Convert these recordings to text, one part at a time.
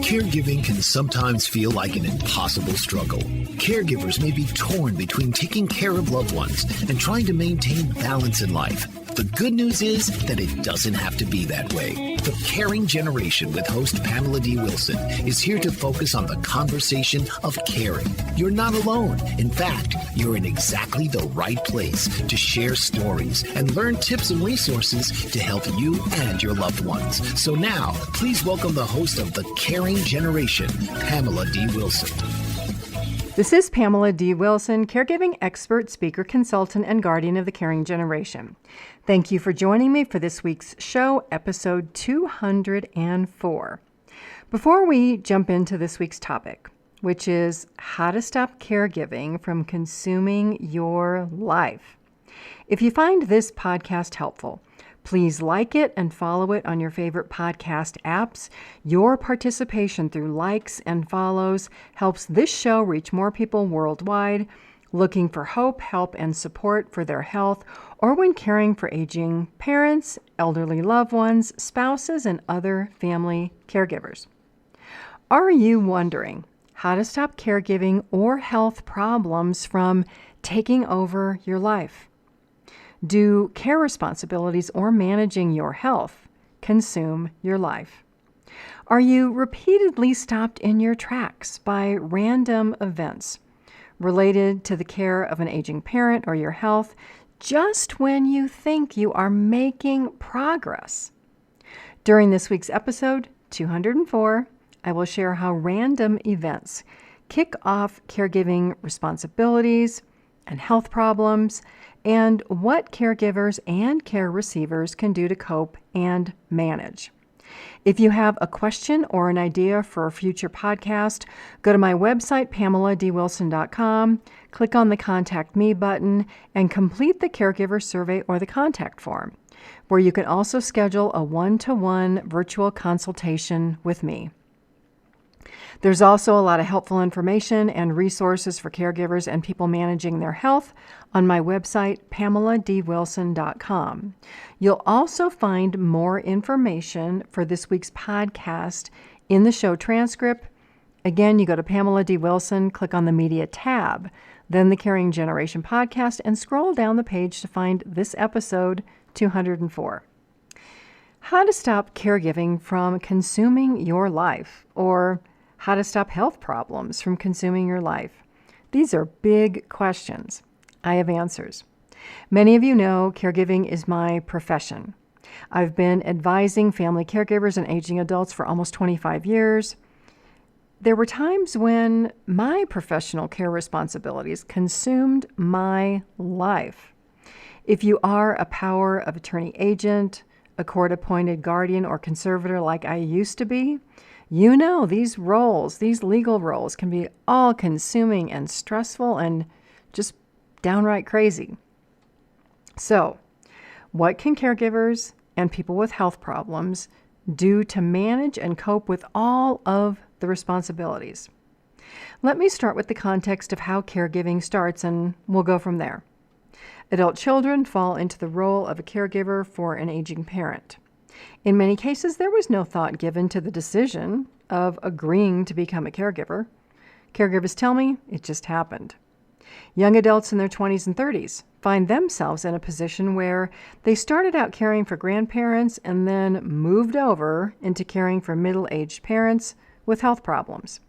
Caregiving can sometimes feel like an impossible struggle. Caregivers may be torn between taking care of loved ones and trying to maintain balance in life. The good news is that it doesn't have to be that way. The Caring Generation with host Pamela D Wilson is here to focus on the conversation of caring. You're not alone. In fact, you're in exactly the right place to share stories and learn tips and resources to help you and your loved ones. So now, please welcome the host of The Caring Generation, Pamela D Wilson. This is Pamela D Wilson, caregiving expert, speaker, consultant, and guardian of the Caring Generation. Thank you for joining me for this week's show, episode 204. Before we jump into this week's topic, which is how to stop caregiving from consuming your life. If you find this podcast helpful, please like it and follow it on your favorite podcast apps. Your participation through likes and follows helps this show reach more people worldwide looking for hope, help, and support for their health or when caring for aging parents, elderly loved ones, spouses, and other family caregivers. Are you wondering how to stop caregiving or health problems from taking over your life? Do care responsibilities or managing your health consume your life? Are you repeatedly stopped in your tracks by random events related to the care of an aging parent or your health just when you think you are making progress? During this week's episode, 204, I will share how random events kick off caregiving responsibilities and health problems, and what caregivers and care receivers can do to cope and manage. If you have a question or an idea for a future podcast, go to my website, PamelaDWilson.com, click on the Contact Me button, and complete the caregiver survey or the contact form, where you can also schedule a one-to-one virtual consultation with me. There's also a lot of helpful information and resources for caregivers and people managing their health on my website, PamelaDWilson.com. You'll also find more information for this week's podcast in the show transcript. Again, you go to Pamela D. Wilson, click on the Media tab, then the Caring Generation podcast, and scroll down the page to find this episode 204. How to stop caregiving from consuming your life, or how to stop health problems from consuming your life. These are big questions. I have answers. Many of you know caregiving is my profession. I've been advising family caregivers and aging adults for almost 25 years. There were times when my professional care responsibilities consumed my life. If you are a power of attorney agent, a court-appointed guardian or conservator like I used to be, you know these roles, these legal roles, can be all-consuming and stressful and just downright crazy. So, what can caregivers and people with health problems do to manage and cope with all of the responsibilities? Let me start with the context of how caregiving starts, and we'll go from there. Adult children fall into the role of a caregiver for an aging parent. In many cases, there was no thought given to the decision of agreeing to become a caregiver. Caregivers tell me it just happened. Young adults in their 20s and 30s find themselves in a position where they started out caring for grandparents and then moved over into caring for middle-aged parents with health problems.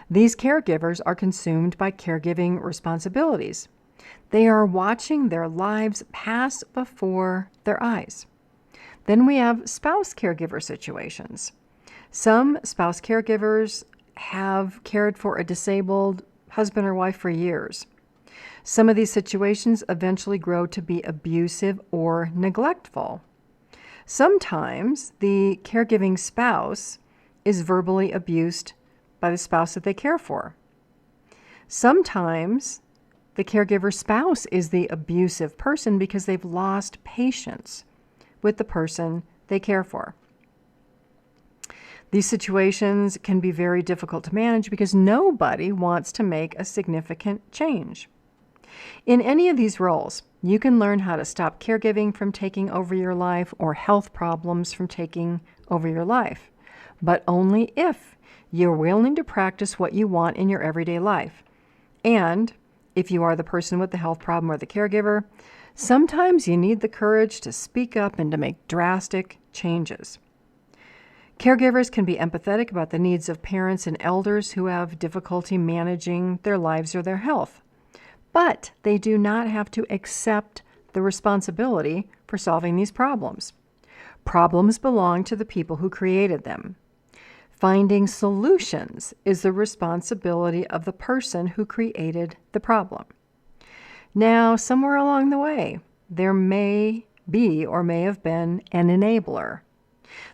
These caregivers are consumed by caregiving responsibilities. They are watching their lives pass before their eyes. Then we have spouse caregiver situations. Some spouse caregivers have cared for a disabled husband or wife for years. Some of these situations eventually grow to be abusive or neglectful. Sometimes the caregiving spouse is verbally abused by the spouse that they care for. Sometimes the caregiver spouse is the abusive person because they've lost patience with the person they care for. These situations can be very difficult to manage because nobody wants to make a significant change. In any of these roles, you can learn how to stop caregiving from taking over your life or health problems from taking over your life. but only if you're willing to practice what you want in your everyday life. And if you are the person with the health problem or the caregiver, sometimes you need the courage to speak up and to make drastic changes. Caregivers can be empathetic about the needs of parents and elders who have difficulty managing their lives or their health, but they do not have to accept the responsibility for solving these problems. Problems belong to the people who created them. Finding solutions is the responsibility of the person who created the problem. Now, somewhere along the way, there may be or may have been an enabler.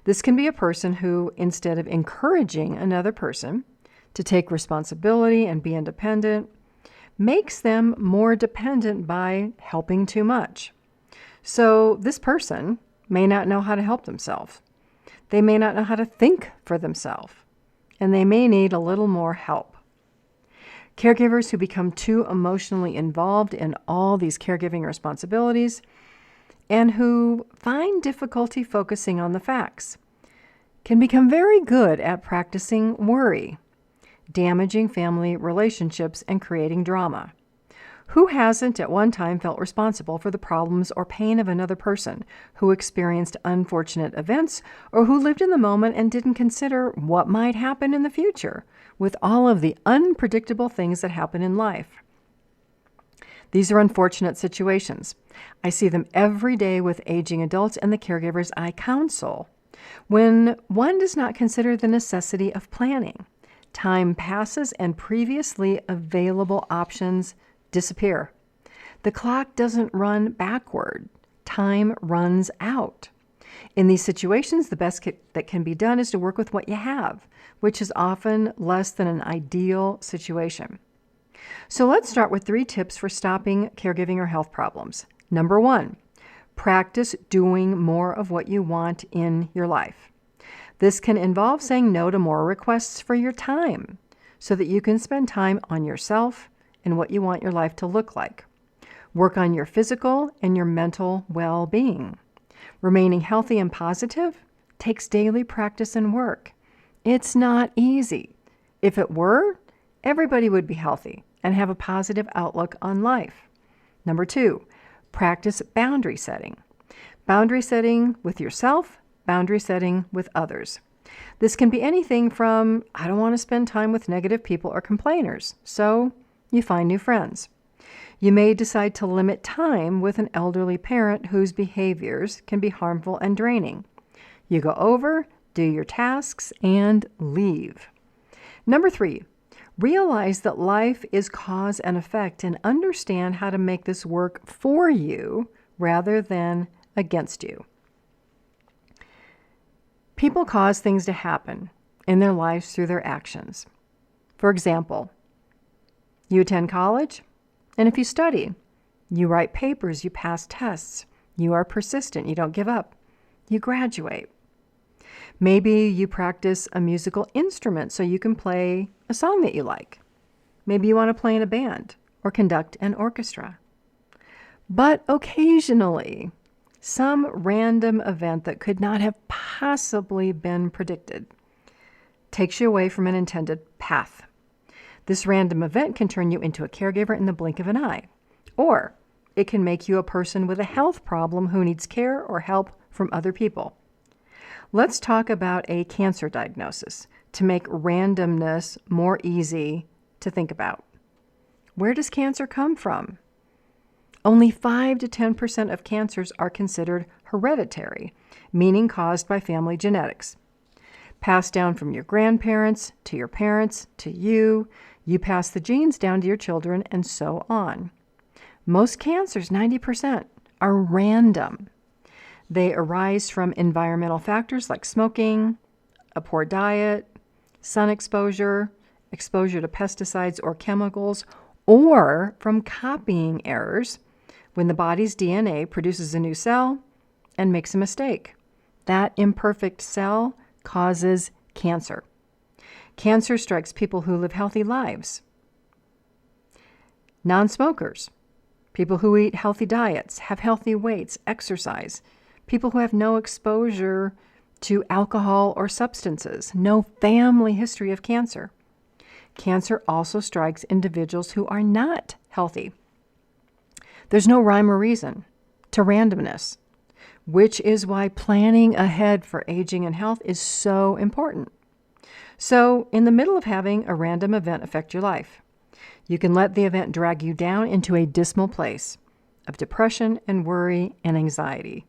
This can be a person who, instead of encouraging another person to take responsibility and be independent, makes them more dependent by helping too much. So this person may not know how to help themselves. They may not know how to think for themselves, and they may need a little more help. Caregivers who become too emotionally involved in all these caregiving responsibilities and who find difficulty focusing on the facts can become very good at practicing worry, damaging family relationships, and creating drama. Who hasn't at one time felt responsible for the problems or pain of another person who experienced unfortunate events or who lived in the moment and didn't consider what might happen in the future with all of the unpredictable things that happen in life? These are unfortunate situations. I see them every day with aging adults and the caregivers I counsel. When one does not consider the necessity of planning, time passes and previously available options disappear. The clock doesn't run backward. Time runs out. In these situations, the best that can be done is to work with what you have, which is often less than an ideal situation. So let's start with 3 tips for stopping caregiving or health problems. Number 1, practice doing more of what you want in your life. This can involve saying no to more requests for your time so that you can spend time on yourself and what you want your life to look like. Work on your physical and your mental well-being. Remaining healthy and positive takes daily practice and work. It's not easy. If it were, everybody would be healthy and have a positive outlook on life. Number 2, practice boundary setting. Boundary setting with yourself, boundary setting with others. This can be anything from, I don't want to spend time with negative people or complainers, so you find new friends. You may decide to limit time with an elderly parent whose behaviors can be harmful and draining. You go over, do your tasks, and leave. Number 3, realize that life is cause and effect and understand how to make this work for you rather than against you. People cause things to happen in their lives through their actions. For example, you attend college, and if you study, you write papers, you pass tests, you are persistent, you don't give up, you graduate. Maybe you practice a musical instrument so you can play a song that you like. Maybe you want to play in a band or conduct an orchestra. But occasionally, some random event that could not have possibly been predicted takes you away from an intended path. This random event can turn you into a caregiver in the blink of an eye, or it can make you a person with a health problem who needs care or help from other people. Let's talk about a cancer diagnosis to make randomness more easy to think about. Where does cancer come from? Only 5 to 10% of cancers are considered hereditary, meaning caused by family genetics. Passed down from your grandparents to your parents to you, you pass the genes down to your children, and so on. Most cancers, 90%, are random. They arise from environmental factors like smoking, a poor diet, sun exposure, exposure to pesticides or chemicals, or from copying errors when the body's DNA produces a new cell and makes a mistake. That imperfect cell causes cancer. Cancer strikes people who live healthy lives. Non-smokers, people who eat healthy diets, have healthy weights, exercise, people who have no exposure to alcohol or substances, no family history of cancer. Cancer also strikes individuals who are not healthy. There's no rhyme or reason to randomness, which is why planning ahead for aging and health is so important. So, in the middle of having a random event affect your life, you can let the event drag you down into a dismal place of depression and worry and anxiety.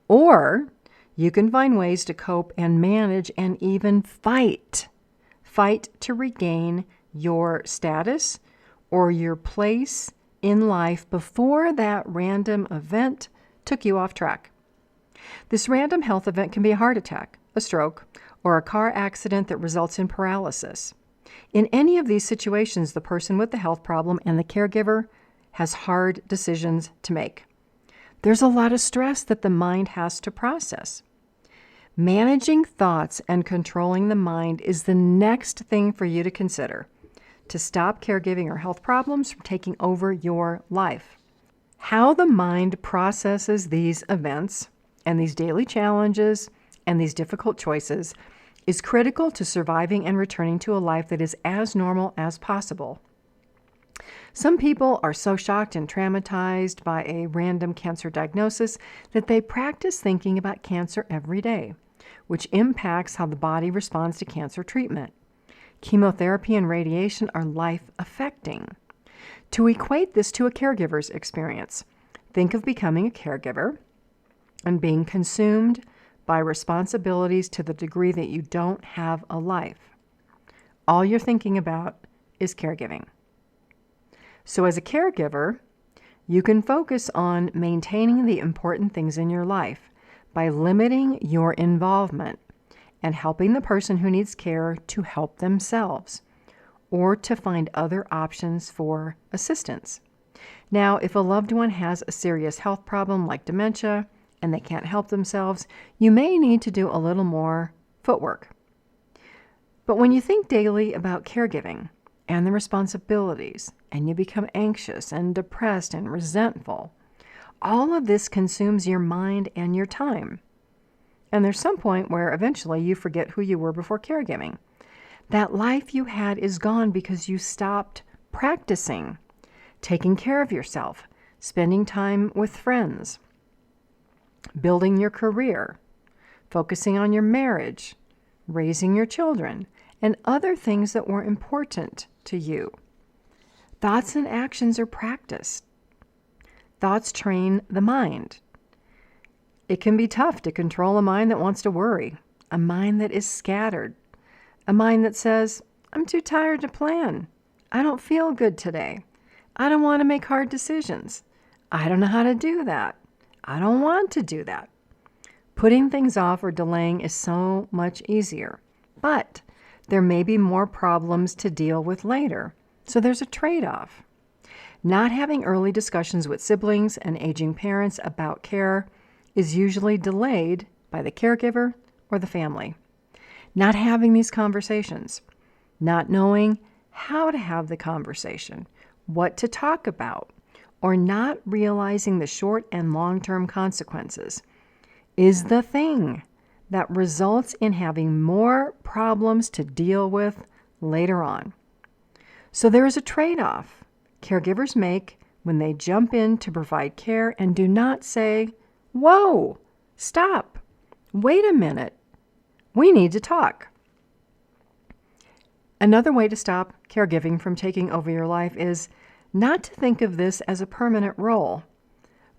Or you can find ways to cope and manage and even fight to regain your status or your place in life before that random event took you off track. This random health event can be a heart attack, a stroke, or a car accident that results in paralysis. In any of these situations, the person with the health problem and the caregiver has hard decisions to make. There's a lot of stress that the mind has to process. Managing thoughts and controlling the mind is the next thing for you to consider to stop caregiving or health problems from taking over your life. How the mind processes these events and these daily challenges and these difficult choices is critical to surviving and returning to a life that is as normal as possible. Some people are so shocked and traumatized by a random cancer diagnosis that they practice thinking about cancer every day, which impacts how the body responds to cancer treatment. Chemotherapy and radiation are life-affecting. To equate this to a caregiver's experience, think of becoming a caregiver and being consumed by responsibilities to the degree that you don't have a life. All you're thinking about is caregiving. So as a caregiver, you can focus on maintaining the important things in your life by limiting your involvement and helping the person who needs care to help themselves or to find other options for assistance. Now, if a loved one has a serious health problem like dementia and they can't help themselves, you may need to do a little more footwork. But when you think daily about caregiving and the responsibilities, and you become anxious and depressed and resentful, all of this consumes your mind and your time. And there's some point where eventually you forget who you were before caregiving. That life you had is gone because you stopped practicing, taking care of yourself, spending time with friends, building your career, focusing on your marriage, raising your children, and other things that were important to you. Thoughts and actions are practiced. Thoughts train the mind. It can be tough to control a mind that wants to worry, a mind that is scattered, a mind that says, I'm too tired to plan. I don't feel good today. I don't want to make hard decisions. I don't know how to do that. I don't want to do that. Putting things off or delaying is so much easier, but there may be more problems to deal with later, so there's a trade-off. Not having early discussions with siblings and aging parents about care is usually delayed by the caregiver or the family. Not having these conversations, not knowing how to have the conversation, what to talk about, or not realizing the short and long-term consequences is the thing that results in having more problems to deal with later on. So there is a trade-off caregivers make when they jump in to provide care and do not say, whoa, stop, wait a minute, we need to talk. Another way to stop caregiving from taking over your life is not to think of this as a permanent role.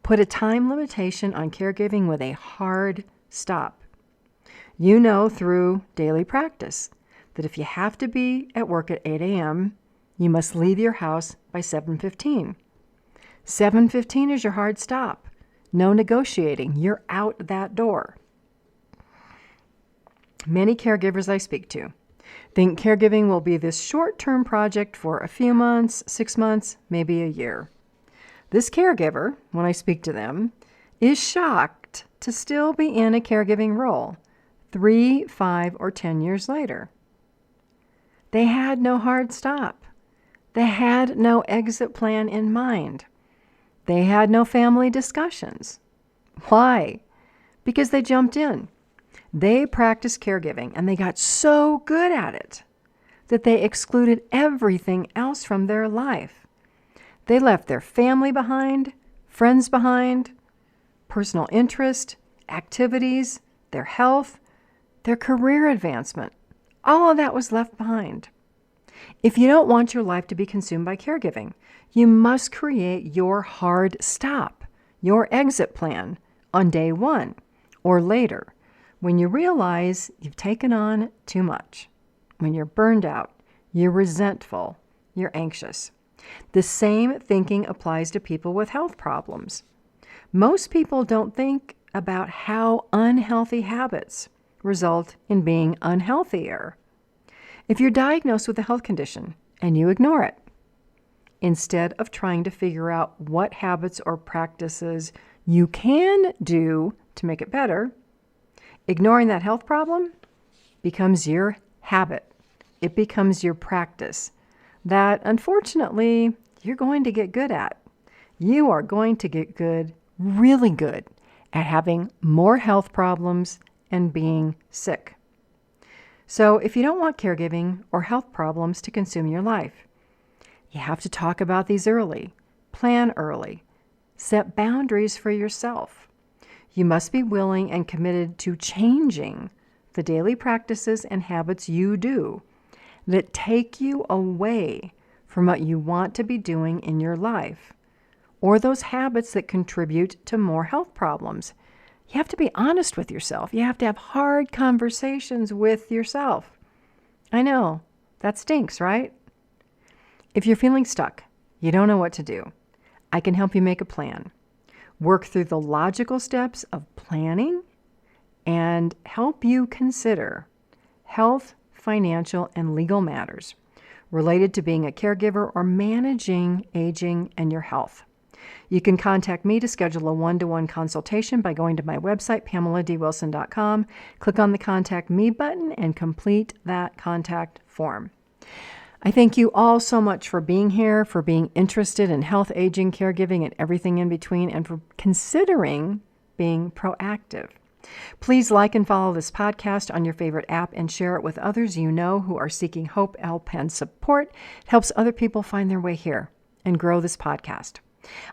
Put a time limitation on caregiving with a hard stop. You know through daily practice that if you have to be at work at 8 a.m., you must leave your house by 7:15. 7:15 is your hard stop. No negotiating. You're out that door. Many caregivers I speak to think caregiving will be this short-term project for a few months, 6 months, maybe a year. This caregiver, when I speak to them, is shocked to still be in a caregiving role 3, 5, or 10 years later. They had no hard stop. They had no exit plan in mind. They had no family discussions. Why? Because they jumped in. They practiced caregiving, and they got so good at it that they excluded everything else from their life. They left their family behind, friends behind, personal interest, activities, their health, their career advancement. All of that was left behind. If you don't want your life to be consumed by caregiving, you must create your hard stop, your exit plan on day 1 or later, when you realize you've taken on too much, when you're burned out, you're resentful, you're anxious. The same thinking applies to people with health problems. Most people don't think about how unhealthy habits result in being unhealthier. If you're diagnosed with a health condition and you ignore it, instead of trying to figure out what habits or practices you can do to make it better, ignoring that health problem becomes your habit. It becomes your practice that, unfortunately, you're going to get good at. You are going to get good, really good, at having more health problems and being sick. So if you don't want caregiving or health problems to consume your life, you have to talk about these early, plan early, set boundaries for yourself. You must be willing and committed to changing the daily practices and habits you do that take you away from what you want to be doing in your life, or those habits that contribute to more health problems. You have to be honest with yourself. You have to have hard conversations with yourself. I know, that stinks, right? If you're feeling stuck, you don't know what to do, I can help you make a plan. Work through the logical steps of planning and help you consider health, financial, and legal matters related to being a caregiver or managing aging and your health. You can contact me to schedule a one-to-one consultation by going to my website, PamelaDWilson.com. Click on the Contact Me button and complete that contact form. I thank you all so much for being here, for being interested in health, aging, caregiving, and everything in between, and for considering being proactive. Please like and follow this podcast on your favorite app and share it with others you know who are seeking hope, help, and support. It helps other people find their way here and grow this podcast.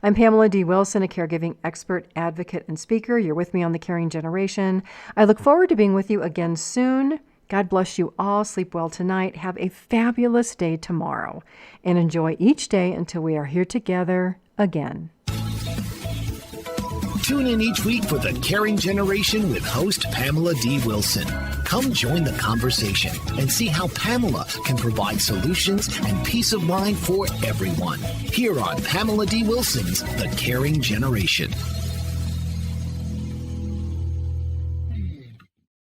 I'm Pamela D Wilson, a caregiving expert, advocate, and speaker. You're with me on The Caring Generation. I look forward to being with you again soon. God bless you all. Sleep well tonight. Have a fabulous day tomorrow. And enjoy each day until we are here together again. Tune in each week for The Caring Generation with host Pamela D Wilson. Come join the conversation and see how Pamela can provide solutions and peace of mind for everyone. Here on Pamela D Wilson's The Caring Generation.